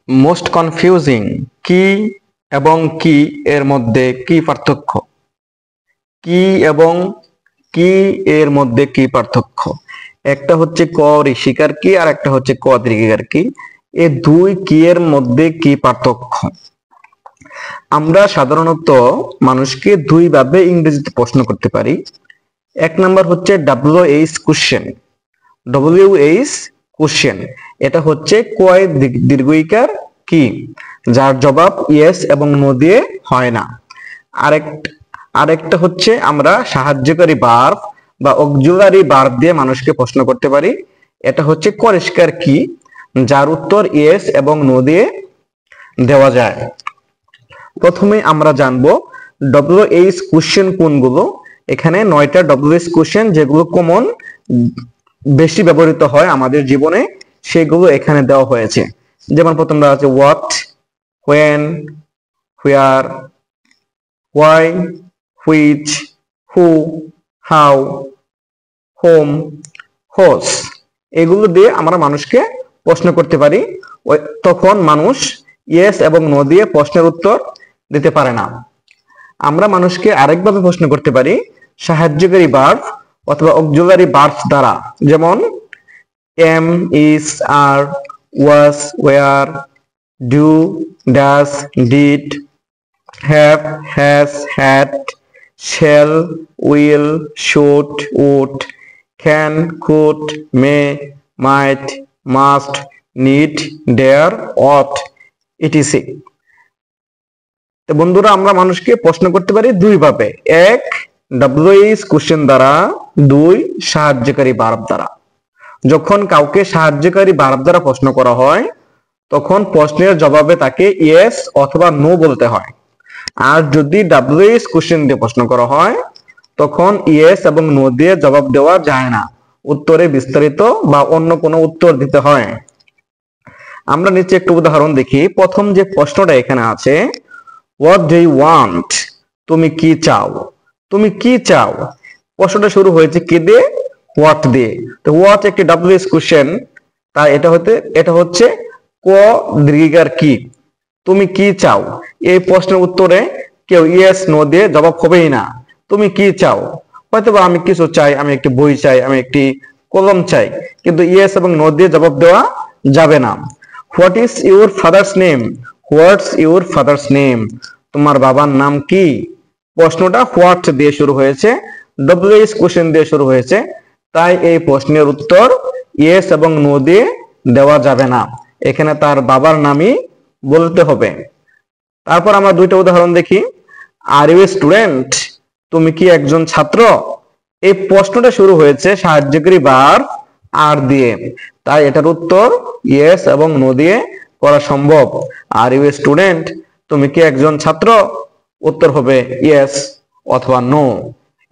Most confusing কি এবং কি এর মধ্যে কি পার্থক্য? কি এবং কি এর মধ্যে কি পার্থক্য? একটা হচ্ছে ক ঋষিকার কি আর একটা হচ্ছে ক দীর্ঘিকার কি। এই দুই কি এর মধ্যে কি পার্থক্য? আমরা সাধারণত মানুষকে দুই ভাবে ইংরেজিতে প্রশ্ন করতে পারি। এক নাম্বার হচ্ছে WH কোশ্চেন। WH কোশ্চেন এটা হচ্ছে কয় দীর্ঘইকার কি, যার জবাব ইয়েস এবং নো দিয়ে হয় না। আরেকটা হচ্ছে আমরা সাহায্যকারী ভার্ব বা অক্সিলারি ভার্ব দিয়ে মানুষকে প্রশ্ন করতে পারি। এটা হচ্ছে পরিষ্কার কি, যার উত্তর ইয়েস এবং নো দিয়ে দেওয়া যায়। প্রথমে আমরা জানবো WH কোশ্চেন কোনগুলো। এখানে 9টা WH কোশ্চেন যেগুলো কমন, বেশি ব্যবহৃত হয় আমাদের জীবনে, সেগুলো এখানে দেওয়া হয়েছে। যেমন প্রথমটা আছে what, when, where, why, which, who, how, whom, whose. এগুলো দিয়ে আমরা মানুষকে প্রশ্ন করতে পারি। তখন মানুষ ইয়েস এবং নো দিয়ে প্রশ্নের উত্তর দিতে পারে না। আমরা মানুষকে আরেকভাবে প্রশ্ন করতে পারি সাহায্যকারী ভার্ব অথবা অক্সিলারি ভার্ব দ্বারা। যেমন am, is, are, was, were, do, does, did, have, has, had, shall, will, should, would, can, could, may, might, must, need, dare, ought, etc. তো বন্ধুরা, আমরা মানুষকে প্রশ্ন করতে পারি দুই ভাবে। এক, WH কোশ্চেন দ্বারা, দুই, সাহায্যকারী ভার্ব দ্বারা। যখন কাউকে সাহায্যকারী ভার্ব দ্বারা প্রশ্ন করা হয় তখন প্রশ্নের জবাবে তাকে ইয়েস অথবা নো বলতে হয়। আর যদি WH কোশ্চেন দিয়ে প্রশ্ন করা হয় তখন ইয়েস এবং নো দিয়ে জবাব দেওয়া যায় না, উত্তরে বিস্তারিত বা অন্য কোনো উত্তর দিতে হয়। আমরা নিচে একটু উদাহরণ দেখি। প্রথম যে প্রশ্নটা এখানে আছে, হোয়াট ডু ইউ ওয়ান্ট, তুমি কি চাও। তুমি কি চাও, প্রশ্নটা শুরু হয়েছে কি দিয়ে? হোয়াট দিয়ে। তো হোয়াট একটি WH কোশ্চেন, তাই এটা হচ্ছে ক দীর্ঘিকার কি। তুমি কি চাও, এই প্রশ্নের উত্তরে কেউ ইয়েস নো দিয়ে জবাব হবেই না। তুমি কি চাও, হয়তোবা আমি কিছু চাই, আমি একটি বই চাই, আমি একটি কলম চাই, কিন্তু ইয়েস এবং নো দিয়ে জবাব দেওয়া যাবে না। What is your father's name, what's your father's name, তোমার বাবার নাম কি। প্রশ্নটা হোয়াট দিয়ে শুরু হয়েছে, WH কোশ্চেন দিয়ে শুরু হয়েছে, তাই এই প্রশ্নের উত্তর ইয়েস এবং নো দিয়ে দেওয়া যাবে না, এখানে তার বাবার নামই বলতে হবে। তারপর আমরা দুইটা উদাহরণ দেখি। আর ইউ এ স্টুডেন্ট, তুমি কি একজন ছাত্র। এই প্রশ্নটা শুরু হয়েছে সাহায্যকারী ভার্ব আর দিয়ে, তাই এটার উত্তর ইয়েস এবং নো দিয়ে করা সম্ভব। আর ইউ এ স্টুডেন্ট, তুমি কি একজন ছাত্র, উত্তর হবে ইয়েস অথবা নো।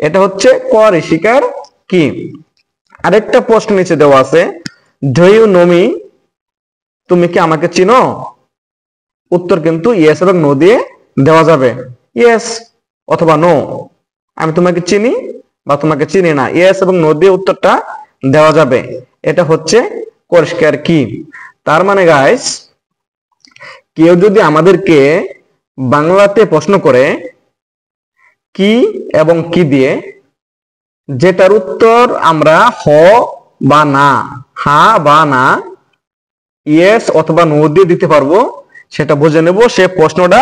এটা হচ্ছে ক ঋষিকার কি। আরেকটা প্রশ্ন নিচে দেওয়া আছে, ডু ইউ নো মি, তুমি কি আমাকে চিনো। উত্তর কিন্তু ইয়েস এবং নো দিয়ে দেওয়া যাবে, ইয়েস অথবা নো। আমি তোমাকে চিনি বা তোমাকে চিনি না, ইয়েস এবং নো দিয়ে উত্তরটা দেওয়া যাবে। এটা হচ্ছে পরিষ্কার কি। তার মানে গাইস, কেউ যদি আমাদেরকে বাংলাতে প্রশ্ন করে কি এবং কি দিয়ে, যেটার উত্তর আমরা হ বা না, হা বা না, ইয়েস অথবা নো দিয়ে দিতে পারবো, সেটা বুঝে নেব সে প্রশ্নটা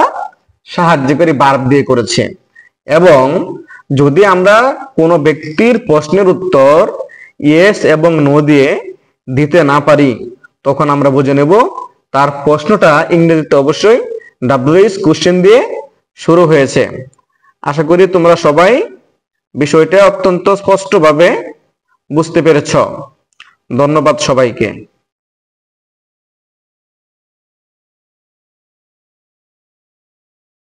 সাহায্যকারী ভার্ব দিয়ে করেছে। এবং যদি আমরা কোনো ব্যক্তির প্রশ্নের উত্তর ইয়েস এবং নো দিয়ে দিতে না পারি, তখন আমরা বুঝে নেব তার প্রশ্নটা ইংরেজিতে অবশ্যই WH কোশ্চেন দিয়ে শুরু হয়েছে। আশা করি তোমরা সবাই বিষয়টা অত্যন্ত স্পষ্টভাবে বুঝতে পেরেছ। ধন্যবাদ সবাইকে।